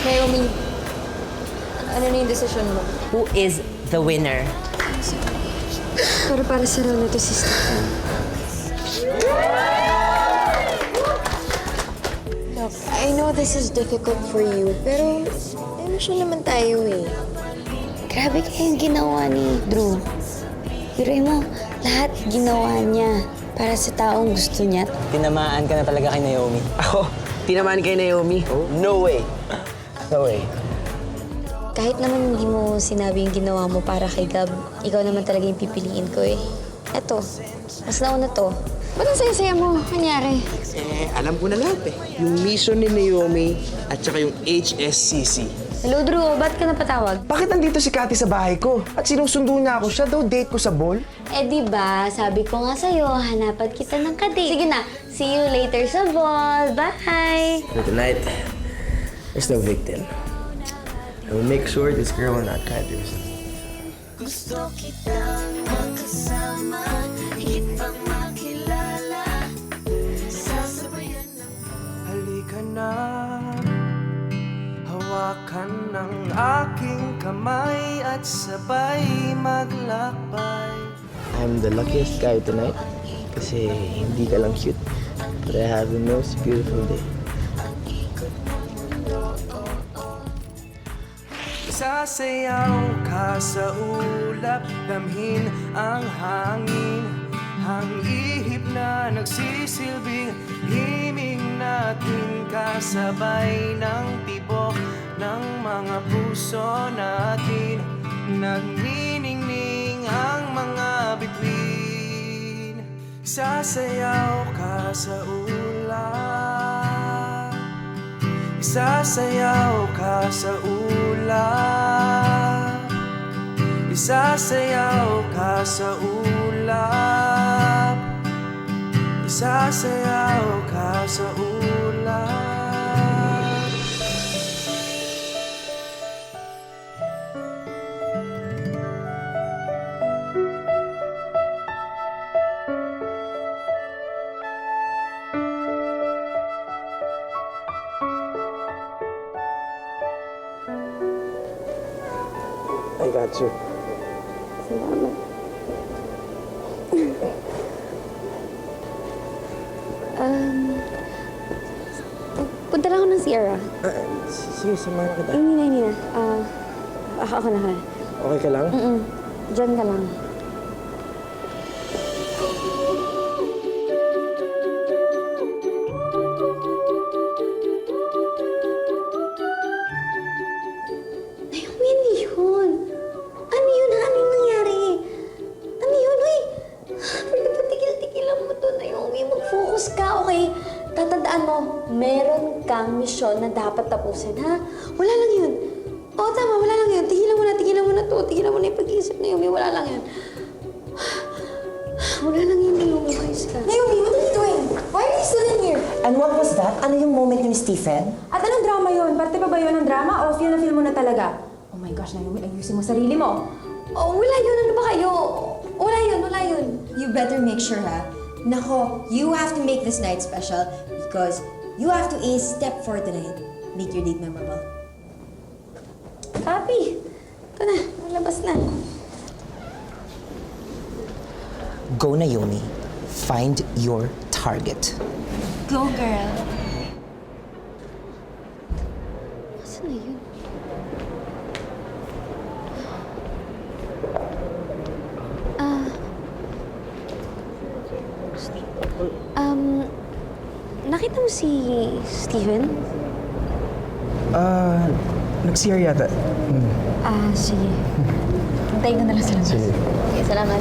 Naomi, ano na yung desisyon mo? Who is the winner? Pero para sa round na to si Stephen. Look, I know this is difficult for you, pero emotional naman tayo eh. Grabe kayong ginawa ni Drew. Pero mo, lahat ginawa niya para sa taong gusto niya. Tinamaan ka na talaga kay Naomi. Ako, tinamaan kay Naomi? Oh, no way. No way. Kahit naman hindi mo sinabi yung ginawa mo para kay Gab, ikaw naman talaga yung pipiliin ko eh. Eto, mas nauna to. Ba't ang saya-saya mo? Kanyari? Alam ko na lahat eh. Yung mission ni Naomi at saka yung HSCC. Hello Drew, ba't ka napatawag? Bakit nandito si Cathy sa bahay ko? At sinusundo niya ako. Siya daw date ko sa ball. Eh di ba, sabi ko nga sa'yo, hanapan kita ng kadate. Sige na, see you later sa ball. Bye! For tonight, there's no victim. I will make sure this girl will not cry to herself. Gusto kitang makasama, higit pang makilala. Sasabayan ng Halika na, hawakan ng aking kamay at sabay maglakbay. I'm the luckiest guy tonight kasi hindi ka lang cute, but I have the most beautiful day. Sasayaw ka sa ulap, damhin ang hangin. Ang ihip na nagsisilbing himig natin, kasabay ng tibok ng mga puso natin. Nagniningning ang mga bituin. Sasayaw ka sa ulap, isasayaw ka sa ulap, isasayaw ka sa ulap, isasayaw ka sa ulap. I got you. Salamat. Punta lang ako ng Sierra. Sige, samahan kita. Hindi na. Ako na ka. Okay ka lang? Diyan ka lang. Naomi, ano yun? Ano yun? Ano yung nangyari? Ano yun? Uy! Pwede ba tigil-tigilan mo to, Naomi? Mag-focus ka, okay? Tatandaan mo, meron kang misyon na dapat tapusin, ha? Wala lang yun. Oo, tama, wala lang yun. Tigilan mo na to. Tigilan mo na yung pag-iisip, Naomi. Wala lang yun. Wala lang yun, Naomi. Ayos ka. Naomi, what are you doing? Why are you still in here? And what was that? Ano yung moment yun ni Stephen? At anong drama yun? Parte pa ba yun ng drama o feel na feel mo na talaga? Oh my gosh, Naomi, ayusin mo sarili mo. Oh, wala yun. Ano ba kayo? Wala yun. You better make sure, ha? Nako, you have to make this night special because you have to a step forward tonight. Make your date memorable. Copy. Ito na. Malabas na. Go, Naomi. Find your target. Go, girl. Saan na yun? Nakita mo si Steven? Nag-CR yata. Sige. Hintayin ko na lang sa labas. Sige. Okay, salamat.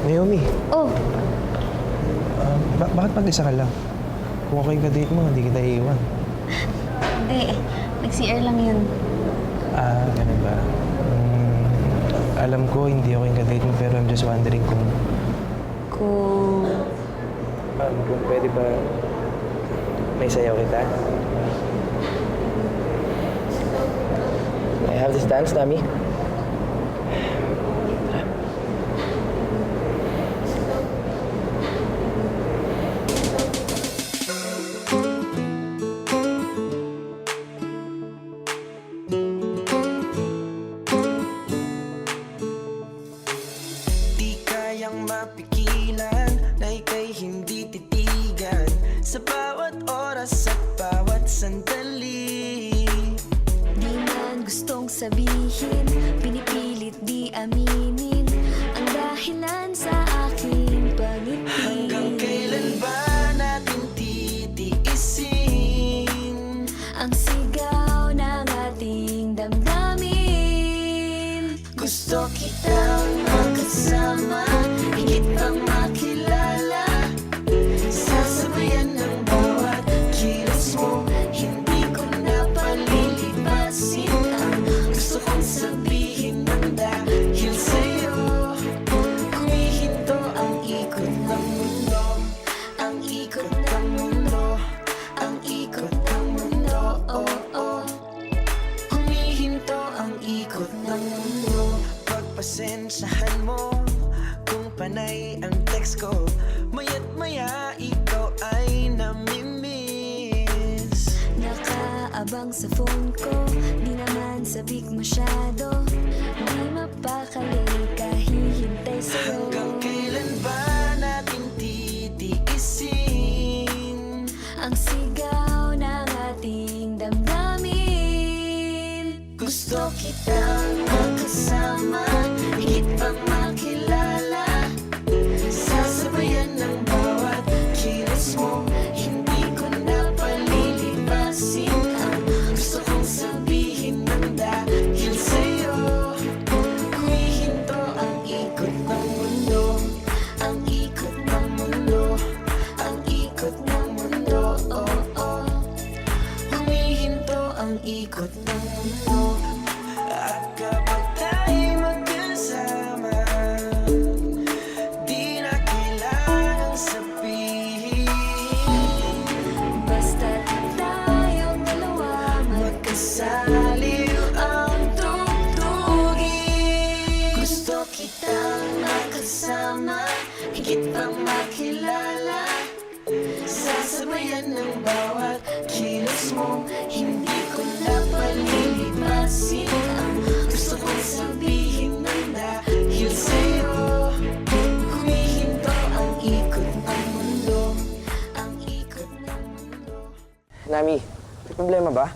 Naomi, Oh, bakit mag-isa ka lang? Kung okay ka date mo, hindi kita iiwan. hindi. Nag-CR lang yun. Ganun ba? Alam ko, hindi ako yung ka-date mo, pero I'm just wondering kung pwede ba may sayaw kita? I have this dance, Nami. sa bawat sandali. Di man gustong sabihin, pinipilit di aminin ang dahilan sa aking pangiti. Hanggang kailan ba natin titiisin Ang sigaw ng ating damdamin. Gusto kitang makasama, higit pang makilala. Sasabayan ng bawat kilos mo, hindi ko na palilipasin ang gusto kong sabihin ng dahil sa'yo. Humihinto ang ikot ng mundo, ang ikot ng mundo, ang ikot ng mundo, oh, oh. Humihinto ang ikot ng mundo. Pagpasensyahan mo kung panay ang text ko, maya't maya ikaw ay namimiss. Nakaabang sa phone ko, di naman sabik masyado. Di mapakali kahihintay sa'yo. Hanggang kailan ba natin titiisin Ang sigaw ng ating damdamin. Gusto kitang makasama, higit pang makilala. Sasabayan ng bawat kilos mo, hindi ko na palilipasin ang gusto kong sabihin ng dahil sa'yo. Humihinto ang ikot ng mundo, ang ikot ng mundo, ang ikot ng mundo, oh, oh. Humihinto ang ikot ng mundo. At kapag tayo'y magkasama, di na kailangang sabihin. Basta't tayong dalawa Magkasaliw ang tugtugin. Gusto kitang makasama, higit pang makilala. Sasabayan ng bawat kilos mo, hindi ko na palilipasin ang gusto kong sabihin ng dahil sa'yo. Humihinto ang ikot ng mundo, ang ikot ng mundo. Nami, may problema ba?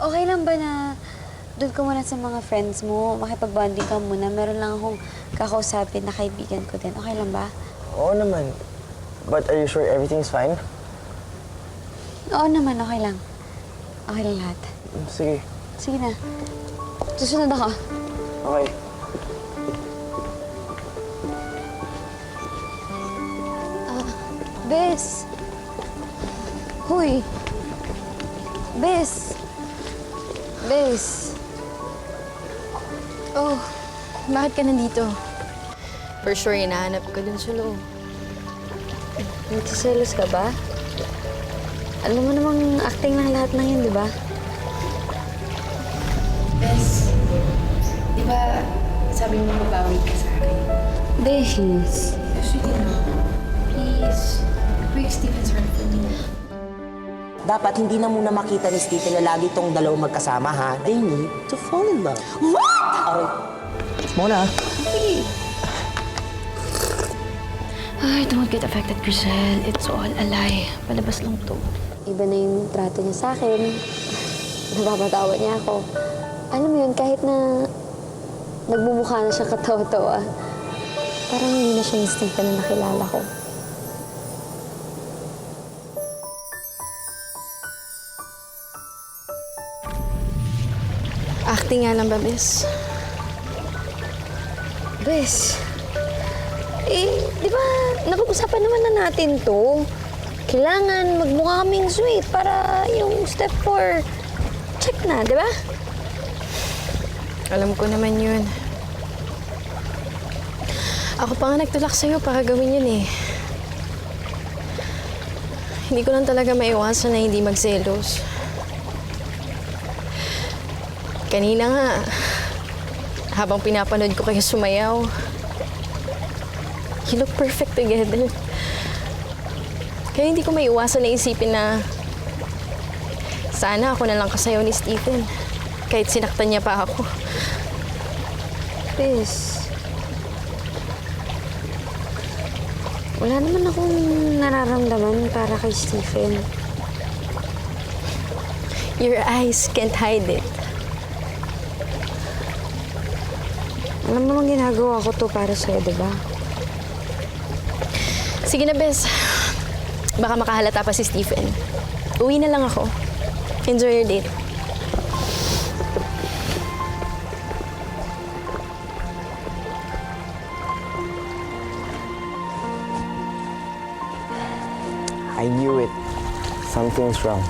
Okay lang ba na doon ka muna sa mga friends mo, makipag-bonding ka muna? Meron lang akong kakausapin na kaibigan ko din. Okay lang ba? Oo naman. But are you sure everything's fine? Oo naman, okay lang. Okay lang lahat. Sige. Sige na. Susunod ako. Okay. Bes! Huy! Bes! Bes! Oh, bakit ka nandito? For sure, hinahanap ko dun sa loob. Nagsiselos ka ba? Alam mo namang acting lang lahat ng yun, di ba? Bes, di ba sabi mo babawi ka sa akin? Bes! Actually, no. Please, break Stephen's heart for me. Dapat hindi na muna makita ni Stephen na lagi tong dalawa magkasama, ha? They need to fall in love. What? Aray. Mona. Ay, don't get affected, Grisel. It's all a lie. Palabas lang to. Iba na yung trato niya sa akin. Napapatawa niya ako. Alam mo yun, kahit na nagmumukha na siya katawa-tawa, parang hindi na siya yung Stephen na nakilala ko. Acting nga lang ba, Bes? Bes, di ba napag-usapan naman na natin to? Kailangan magmukha kaming sweet para yung step 4, check na, di ba? Alam ko naman yun. Ako pa nga nagtulak sa'yo para gawin yun eh. Hindi ko lang talaga maiwasan na hindi magselos. Kanina nga, habang pinapanood ko kayo sumayaw, you look perfect together. Kaya hindi ko maiwasan na isipin na sana ako na lang kasayaw ni Stephen. Kahit sinaktan niya pa ako. Bes, Wala naman akong nararamdaman para kay Stephen. Your eyes can't hide it. Alam naman ginagawa ko to para sa'yo, diba? Sige na, Bes. Baka makahalata pa si Stephen. Uwi na lang ako. Enjoy your date. I knew it. Something's wrong.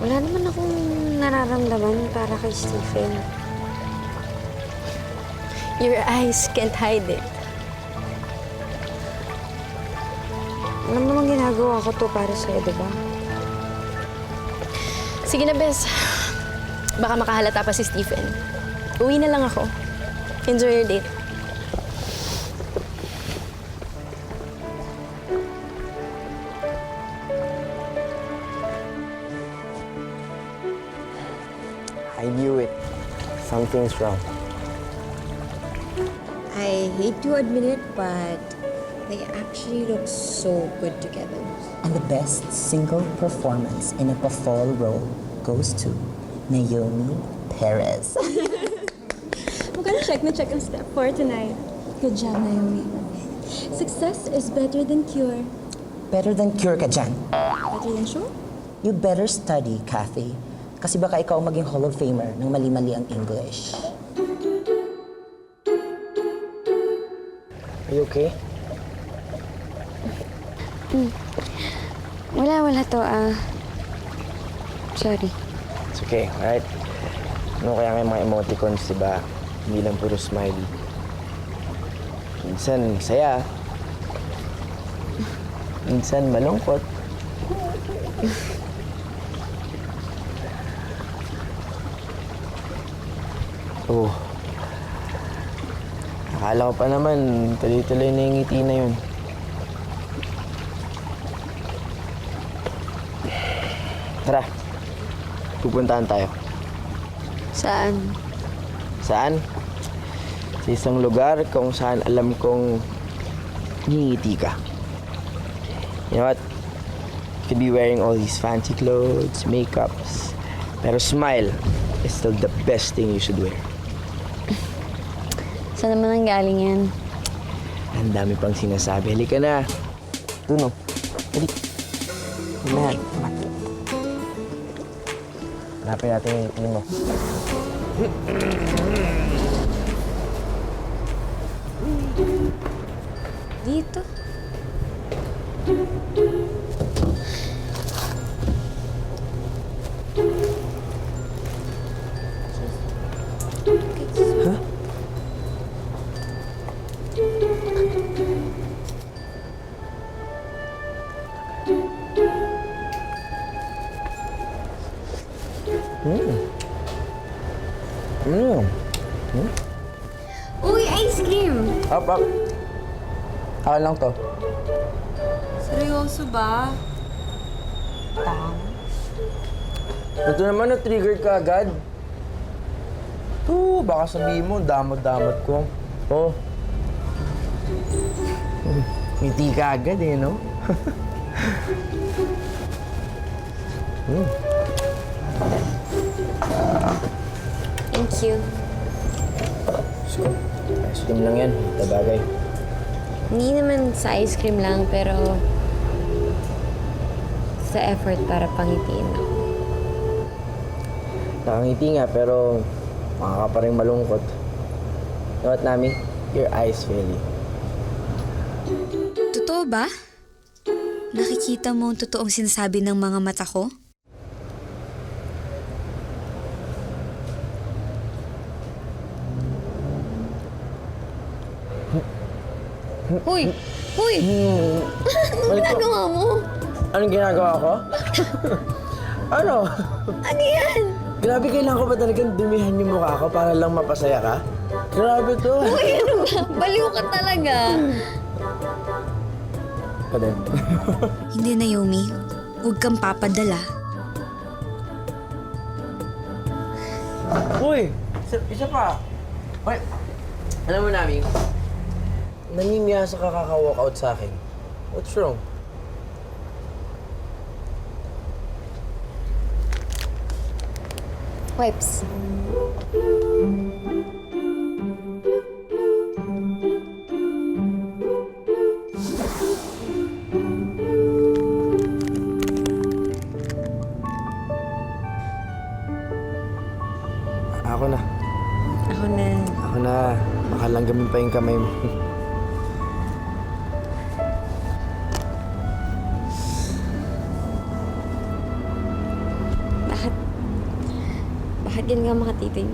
Wala naman akong nararamdaman para kay Stephen. Your eyes can't hide it. Alam naman ginagawa ko to para sa'yo, diba? Sige na, Bes. Baka makahalata pa si Stephen. Uwi na lang ako. Enjoy your date. I knew it. Something's wrong. I hate to admit it, but they actually look so good together. And the best single performance in a pa-fall role goes to Naomi Perez. Mukhang check na check ang step 4 tonight. Good job, Naomi. Success is better than cure. Better than cure ka dyan. Better than sure? You better study, Kathy. Kasi baka ikaw maging Hall of Famer ng mali-mali ang English. Are you okay? Wala to. Sorry. It's okay, alright? Ano kaya may mga emoticons, diba? Hindi lang puro smiley. Minsan saya. Minsan malungkot. Oh. Akala ko pa naman, tuloy-tuloy na yung ngiti na yun. Tara, pupuntahan tayo. Saan? Saan? Sa isang lugar kung saan alam kong ngingiti ka. You know what? You could be wearing all these fancy clothes, makeups, pero smile is still the best thing you should wear. Saan naman ang galing yan? Ang dami pang sinasabi. Halika na. Doon, oh. Halik. Amen. Hanapin natin yung itim mo. Dito. Uy, ice cream! Up. Akin lang to. Seryoso ba? Ito naman, na-trigger ka agad. Ito, baka sabihin mo, damot-damot ko. Oh. Ngiti ka agad eh, no? Thank you. Ice cream lang yan. Ito bagay. Hindi naman sa ice cream lang, pero sa effort para pangitiin ako. Nakangiti nga, pero makaka pa rin malungkot. You know what, Nami? Your eyes, really. Totoo ba? Nakikita mo ang totoong sinasabi ng mga mata ko? Hoy! Hoy! Anong ginagawa mo? Anong ginagawa ko? Ano? Ano yan? Grabe, kailangan ko ba talagang dumihan yung mukha ko para lang mapasaya ka? Grabe to. Uy, ano ba? Baliw ka talaga. Pa din. Hindi, Naomi. Huwag kang papadala. Uy! Isa pa! Uy! Alam mo namin, nanimiyasa ka kaka-walkout sa akin. What's wrong? Wipes. Ako na. Ako na. Ako na. Baka langgamin pa yung kamay mo. Bakit yan nga makatitig?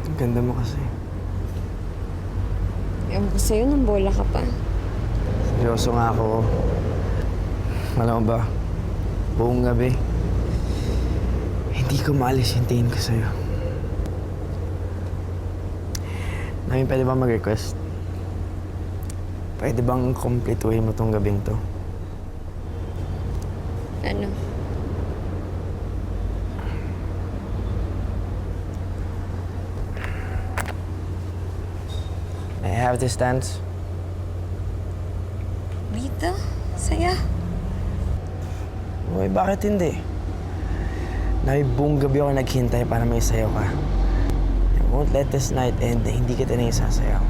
Ang ganda mo kasi. Ewan ko sa'yo, nang bola ka pa. Seryoso nga ako. Alam mo ba, buong gabi, hindi ko maalis yung tingin ko sa'yo. Namin, pwede bang mag-request? Pwede bang kumpletuhin mo tong gabing to? Ano? I have this dance. Dito? Saya? Uy, bakit hindi? Namin, buong gabi ako naghintay para may sayo ka. I won't let this night end na hindi kita na isasayaw.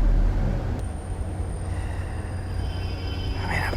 Okay na.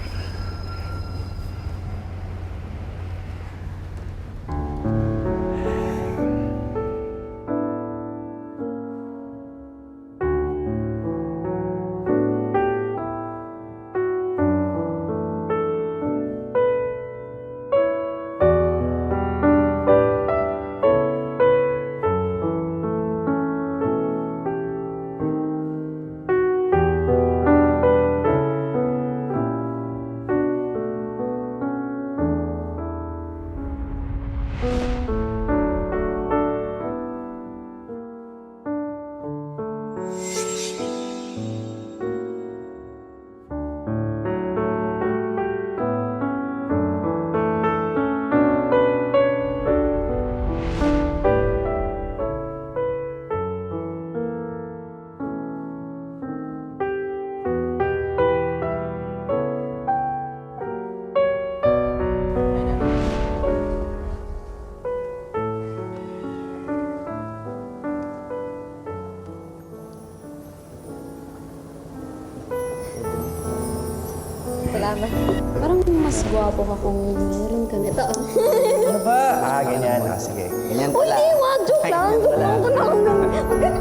Salamat. Parang mas gwapo ka kung meron ka nito. Ano ba? Ganyan. Sige. Ganyan pala. Hindi, wag. Joke lang. Joke lang. Huwag na. Huwag ka na.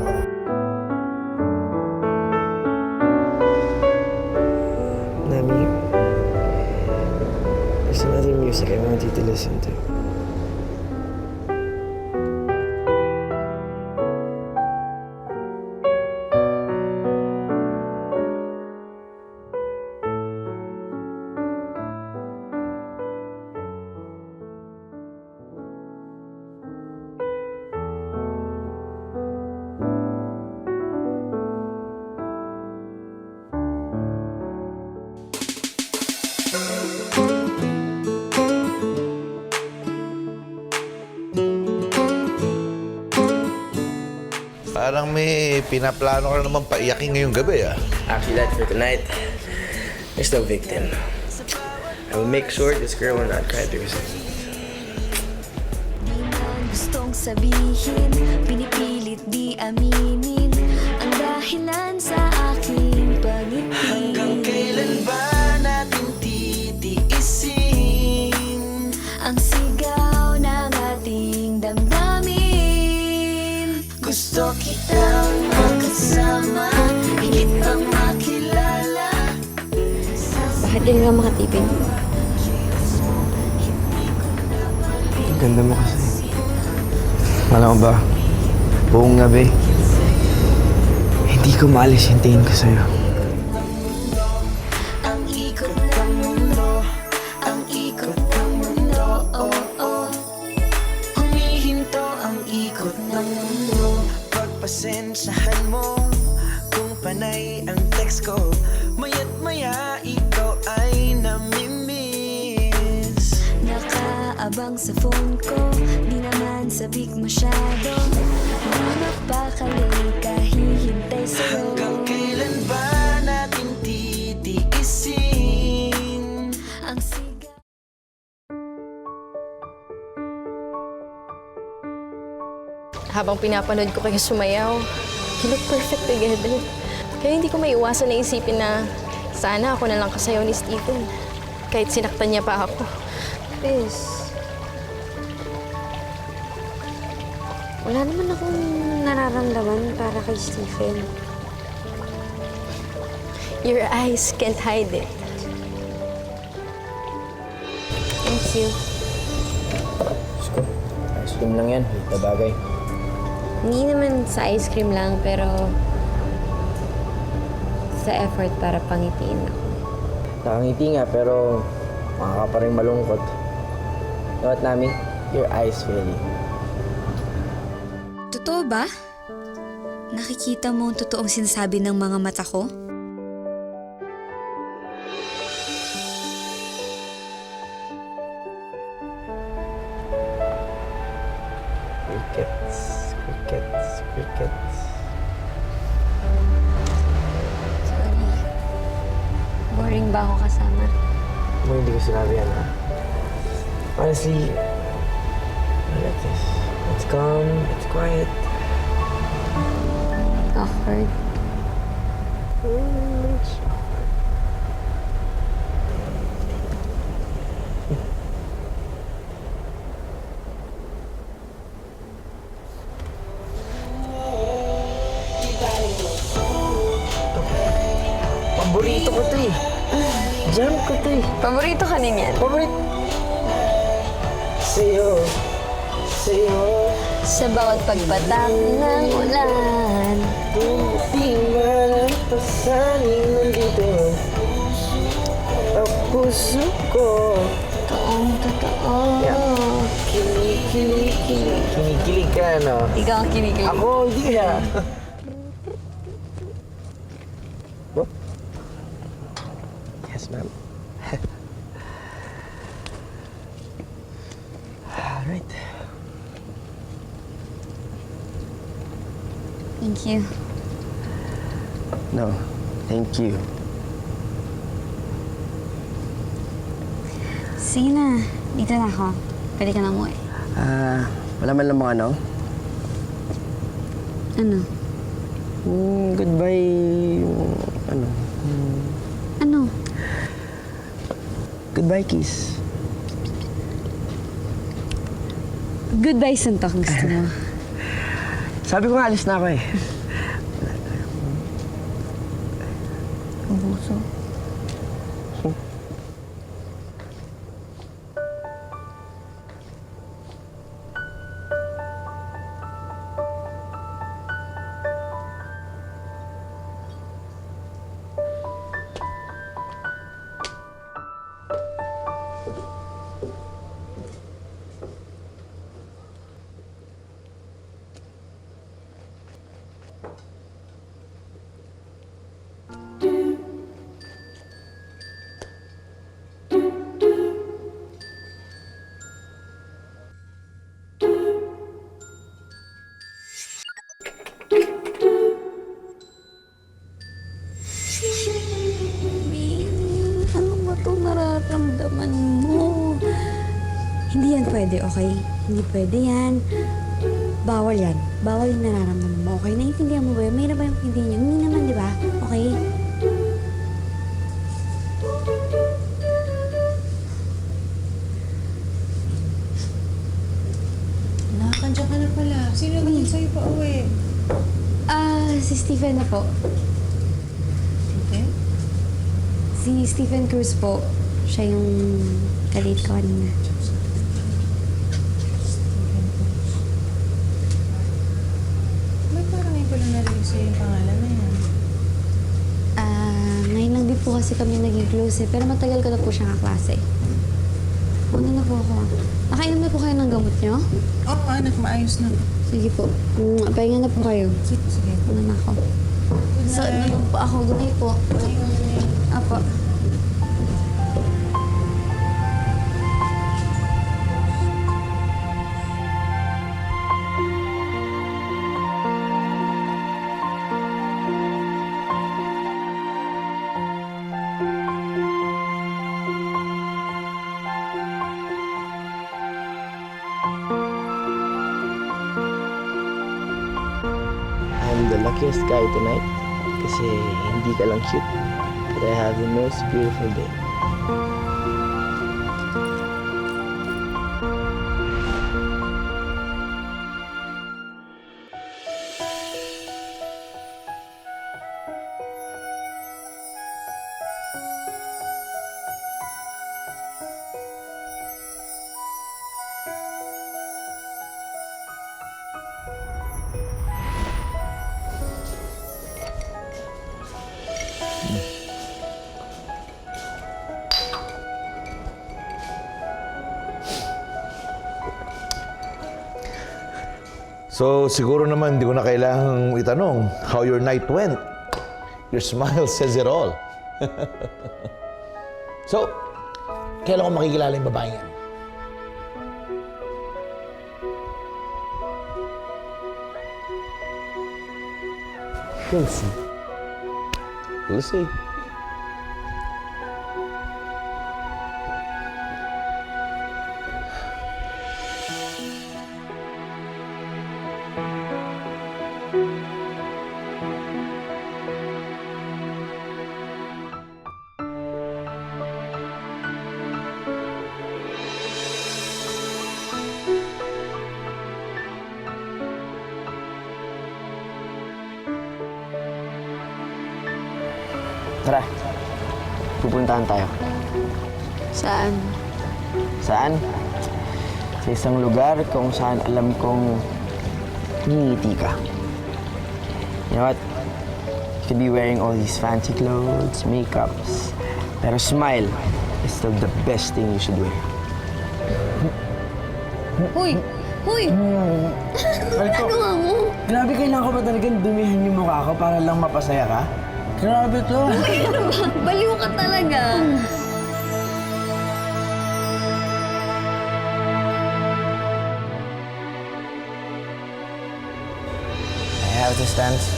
Nami, there's another music I want you to listen to. Parang may pinaplano ka na naman paiyakin ngayong gabi, ah. Actually, that's for tonight. There's no victim. I will make sure this girl will not cry because of me. Di man gustong sabihin, pinipilit di aminin ang dahilan sa aking pagiging. Hanggang kailan ba natin titiisin Ang sigaw ng ating damdamin. Gusto kitang makasama, higit pang makilala. Bakit yan nga makatitig? Ang ganda mo kasi. Alam mo ba, buong gabi, hindi ko maalis yung tingin ko sa'yo. Ang ikot ng mundo, ang ikot ng mundo, oh, oh. Humihinto ang ikot ng mundo. Pagpasensyahan mo kung panay ang text ko. Maya't maya ikaw ay namimiss. Nakaabang sa phone ko, di naman sabik masyado. Di mapakali kahihintay sa'yo. Hanggang kailan ba natin titiisin Ang sigaw. Habang pinapanood ko kayo sumayaw, you look perfect together. Kaya hindi ko maiwasan na isipin na sana ako na lang kasayaw ni Stephen. Kahit sinaktan niya pa ako. Chris, wala naman akong nararamdaman para kay Stephen. Your eyes can't hide it. Thank you. Diyos ko, ice cream lang yan. Hit na bagay. Hindi naman sa ice cream lang, pero sa effort para pangitiin ako. Nakangiti nga, pero makaka pa rin malungkot. You know what, Nami? Your eyes, really. Totoo ba? Nakikita mo ang totoong sinasabi ng mga mata ko? Crickets, crickets, crickets. Sorry. Boring ba ako kasama? Mo hindi ko sinabi yan, ha? Honestly, I like this. It's calm, it's quiet. Awkward. Paborito ko to eh. Jam ko to eh. Paborito ka din yan. Paborito. Sa'yo. Sa'yo. Sa bawat pagpatak ng ulan. Di malampasanin nandito. Ang puso ko. Totoong totoo. Kinikilig. Kinikilig ka, no? Ikaw ang kinikilig. Ako, hindi ka. Whoop. Yes, ma'am. Alright. Thank you. No, thank you. Sige na. Dito na ako. Pwede ka na umuwi. Wala man lang mga ano? Ano? Goodbye, ano? Ano? Goodbye kiss. Goodbye, suntok. Gusto mo? Sabi ko nga, alis na ako eh. Ubuso. Ano ba itong nararamdaman mo? Hindi yan pwede, okay? Hindi pwede yan. Bawal yan. Bawal yung nararamdaman mo, okay? Naiintindihan mo ba yun? May na ba yung hindi niya? Hindi naman, di ba? Okay? Nakakandyan ka na pala. Sino naman sa'yo pa uwi? Si Stephen na po. Stephen? Si Stephen Cruz po. Siya yung kalit ko kanina. Ba't parang ngayon ko lang narinig sa'yo yung pangalan na yan? Ngayon lang din po kasi kami naging close eh. Pero matagal ko na po siyang kaklase. Ano na po ako? Nakainom na po kayo ng gamot niyo? Oo, anak, maayos na. Sige po. Pahinga na po kayo. Sige, sige. Ano na ako? Good night. po ako. Gunay po. Apo. I'm the luckiest guy tonight kasi hindi ka lang cute, but I have the most beautiful day. So, siguro naman hindi ko na kailangang itanong how your night went. Your smile says it all. So, kailan ko makikilala yung babaeng yan? We'll see. We'll see. Tara, pupuntahan tayo. Saan? Saan? Sa isang lugar kung saan alam kong ngingiti ka. You know what? You could be wearing all these fancy clothes, makeups, pero smile is still the best thing you should wear. Hoy! Hoy! Ano ginagawa mo? Grabe, kailangan ko ba talagang dumihan yung mukha ko para lang mapasaya ka? Grabe to. Baliw ka talaga. I have this dance.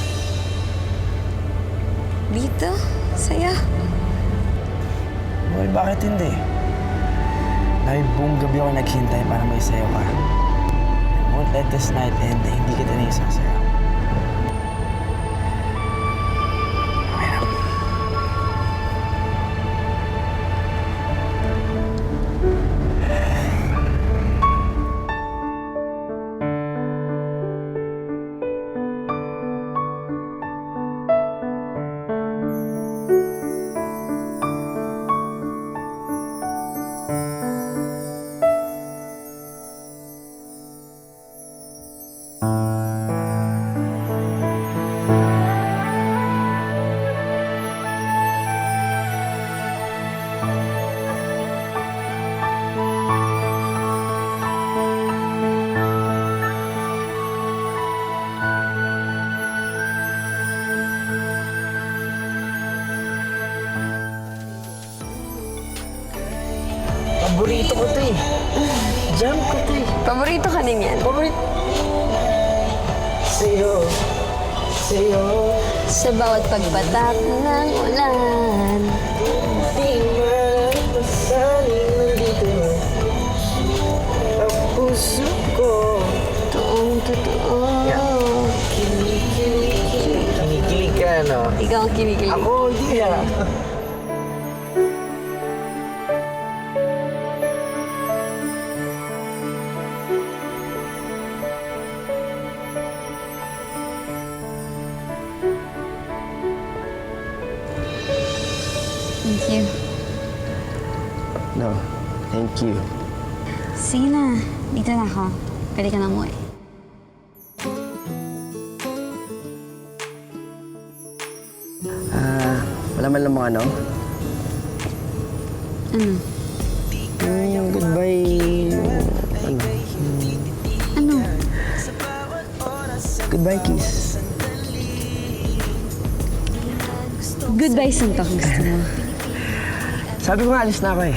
Dito? Saya. Boy, bakit hindi? Dahil buong gabi ako naghintay para may sayo ka. I won't let this night end na hindi kita naisasayaw. Paborito ko to eh. Jam ko to eh. Paborito ka din yan? Paborito. Sa'yo. Sa'yo. Sa bawat pagbatak ng ulan. Di malalampasanin nandito. Ang puso ko. Totoong-totoo. Kinikilig ka, no? Ikaw ang kinikilig. Ako, hindi ah. Thank you. No, thank you. Sige na. Dito na ako. Pwede ka na umuwi. Wala man lang mga ano? Ano? Yung goodbye... Ano? Ano? Goodbye kiss. Goodbye, Santa. Kung gusto mo. Sabi ko nga, alis na ako eh.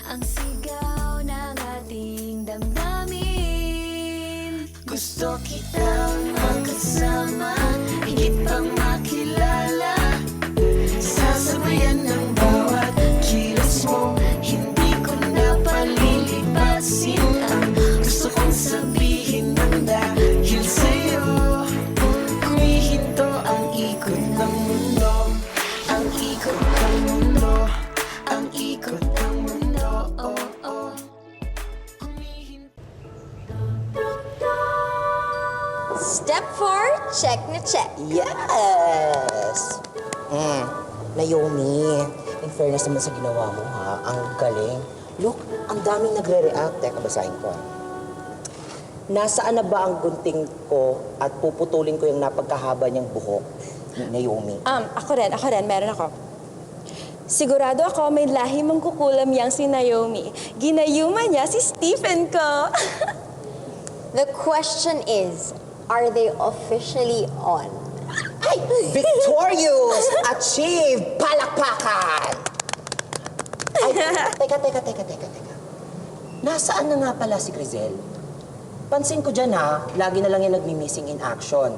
Ang sigaw ng ating damdamin. Gusto kitang makasama, higit pang makilala. Sasabayan ng bawat kilos mo, hindi ko na palilipasin ang gusto kong sabihin ng dahil sa'yo. Humihinto ang ikot ng mundo, ang ikot ng mundo, ang ikot ng mundo. Step 4, check na check. Yes! Naomi, in fairness naman sa ginawa mo, ha? Ang galing. Look, ang daming nagre-react. Teka, basahin ko. Nasaan na ba ang gunting ko at puputulin ko yung napagkahaba niyang buhok ni Naomi? Ako rin, meron ako. Sigurado ako may lahi mangkukulam yang si Naomi. Ginayuma niya si Stephen ko. The question is, are they officially on? Ay! Victorious! Achieve! Palakpakan! Ay, teka. Nasaan na nga pala si Crizel? Pansin ko dyan ha, lagi na lang yung nagmi-missing in action.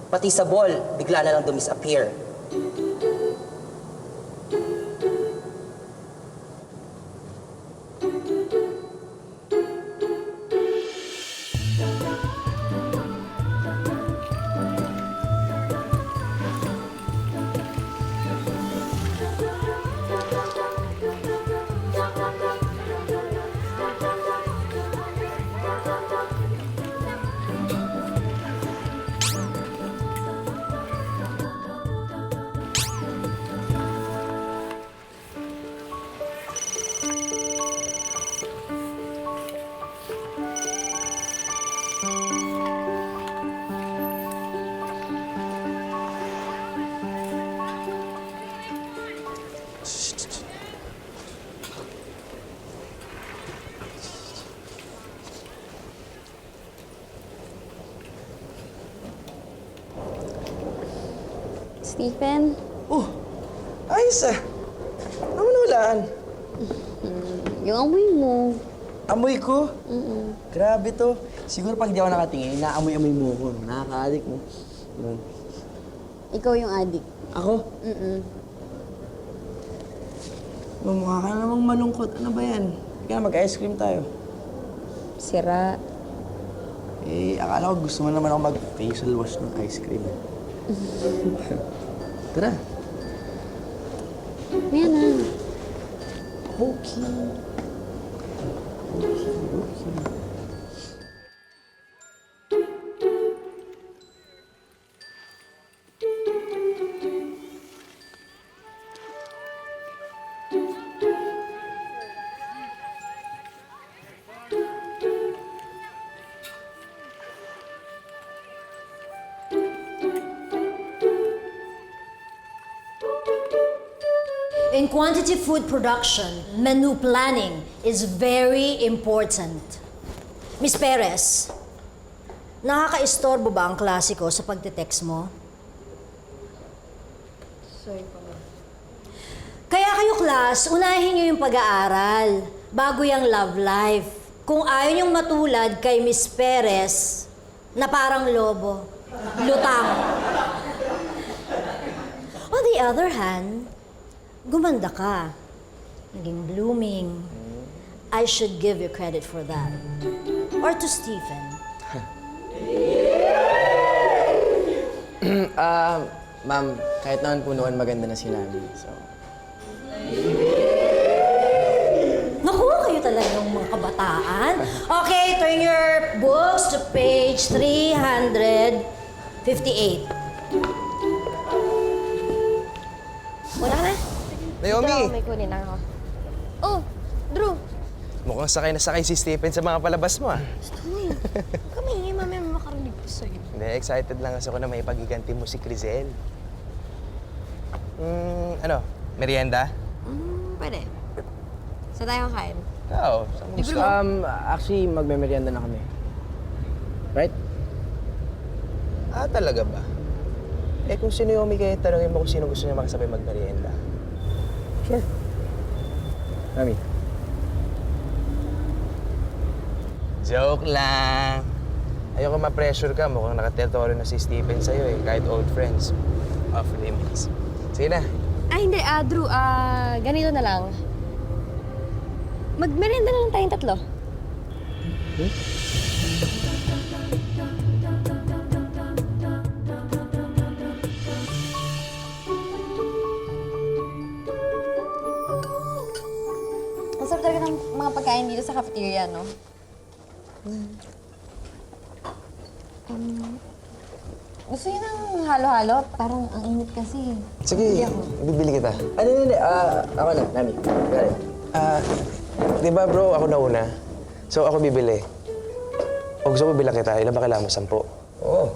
Pati sa ball, bigla na lang dumisappear. Stephen? Oh, ayos ah. Ano mo nawalaan? Yung amoy mo. Amoy ko? Grabe to. Siguro pag di ako nakatingin, naamoy-amoy mo ko. Nakaka-addict mo. Ikaw yung addict. Ako? Mukha ka namang malungkot. Ano ba yan? Kaya mag-ice cream tayo. Sira. Eh, akala ko gusto mo naman ako mag-facial wash ng ice cream. Tara. Ayan na. Okay. In quantity food production, menu planning is very important. Miss Perez, nakaka-istorbo ba ang klasiko sa pagte-text mo? Sorry po, ma'am. Kaya kayo, class, unahin niyo yung pag-aaral bago yung love life. Kung ayaw niyong matulad kay Miss Perez na parang lobo, lutang. On the other hand, gumanda ka. Naging blooming. I should give you credit for that. Or to Stephen. Ma'am, kahit naman po noon maganda na si Nami, so... Naku, kayo talagang mga kabataan. Okay, turn your books to page 358. Wala na? Naomi! Ito, may kunin ako. Oh, Drew! Mukhang sakay na sakay si Stephen sa mga palabas mo, ah. Uy, kami, mamaya makarinig ko sa'yo. Hindi, excited lang kasi ako na may pagiganti mo si Crizel. Ano, merienda? Pwede. Saan tayo kain? Ikaw, saan mo gusto? Actually, magme-merienda na kami. Right? Talaga ba? Kung sino yung umigay, tanongin mo kung sino gusto niya makasabay magmerienda. Sure. Mami. Joke lang. Ayoko ma-pressure ka. Mukhang nakateritoryo na si Stephen sa'yo eh. Kahit old friends. Off limits. Sige na. Hindi, Drew. Ganito na lang. Magmerenda na lang tayong tatlo. Masarap talaga ng mga pagkain dito sa cafeteria, no? Gusto niyo ng halo-halo? Parang ang init kasi. Sige, bibili kita. Hindi. Ako na, Nami. Di ba bro, ako na una. So ako bibili. O gusto mo bilang kita, ilan ba kailangan mo? 10? Oh,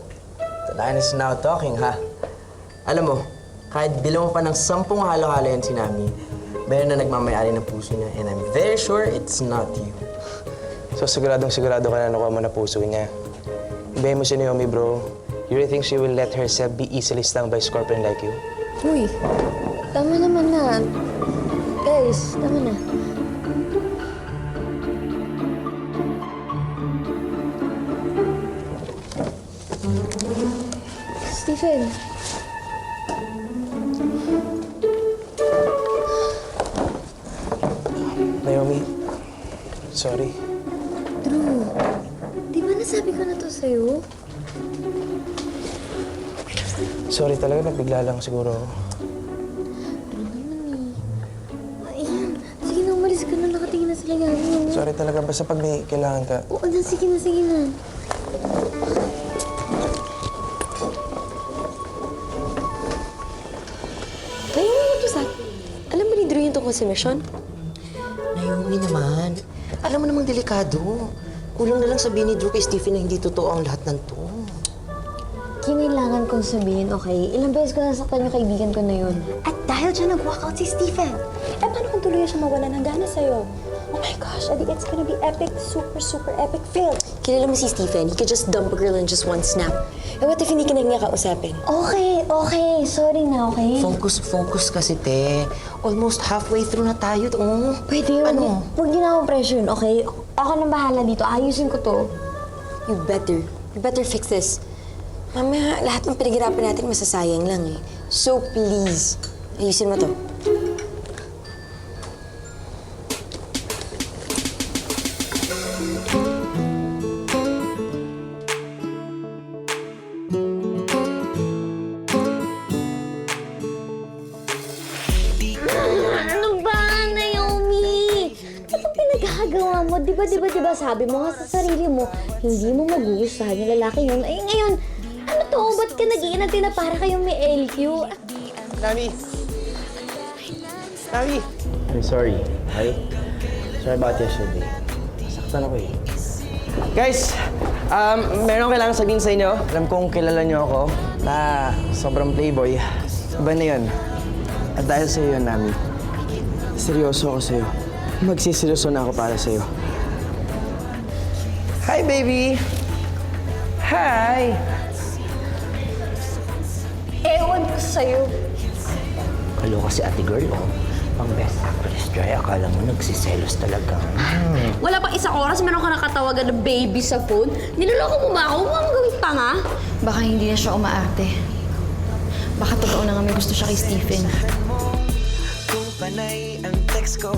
the line is now talking, ha? Alam mo, kahit bilang mo pa ng 10 halo-halo yan si Nami, meron na nagmamayari ng puso niya, and I'm very sure it's not you. So siguradong sigurado ka na nakuha mo na puso niya. Ibahin mo si Naomi, bro. You really think she will let herself be easily stung by a scorpion like you? Uy, tama naman na. Guys, tama na. Stephen. Naomi, sorry. Drew, di ba nasabi ko na to sa'yo? Sorry talaga, nabigla lang siguro. Ayan, sige na, umalis ka na. Nakatingin na sila namin. Sorry talaga, basta pag may kailangan ka. Oo na, sige na, sige na. Naomi, ano to sa... Alam ba ni Drew yung tungkol sa mission? Naomi naman, alam mo namang delikado. Kulang na lang sabihin ni Drew kay Stephen na hindi totoo ang lahat ng to. Kinailangan kong sabihin, okay? Ilang beses ko nasaktan yung kaibigan ko na yun. At dahil dyan nag-walkout si Stephen, paano kung tuloy siya mawala ng gana sa'yo? Oh my gosh, edi it's gonna be epic, super epic fail. Kilala mo si Stephen, he could just dump a girl in just one snap. Eh, what if hindi ka na niya kausapin? Okay. Sorry na, okay? Focus kasi, te. Almost halfway through na tayo. Oh. Pwede yun. Ano? Huwag niyo na akong pressure, okay? Ako nang bahala dito. Ayusin ko to. You better fix this. Mamaya, lahat ng pinaghirapan natin masasayang lang eh. So please, ayusin mo to. Ano ba, Naomi? Ano pinagagawa mo? Di ba sabi mo nga sa sarili mo, hindi mo magugustuhan yung lalaki yun. Ay, ngayon, ano to? Ba't ka nag-iinati na para kayong may LQ? Nami! I'm sorry, okay? Sorry about yesterday. Saktan ako eh. Guys, meron kailangan sabihin sa inyo. Alam kong kilala niyo ako na sobrang playboy. Iba na yun. At dahil sa iyo, Nami, seryoso ako sa'yo. Magsiseryoso na ako para sa'yo. Hi, baby! Hi! Ewan ko sa'yo. Kalo kasi ate girl, oh. Pang best actress, Joy. Akala mo nagsiselos talaga. Wala pang isang oras, meron ka nakatawagan ng baby sa phone. Niloloko mo ba ako? Huwag mo gawin pa nga. Baka hindi na siya umaarte. Baka totoo na nga may gusto siya kay Stephen. Kung panay ang text ko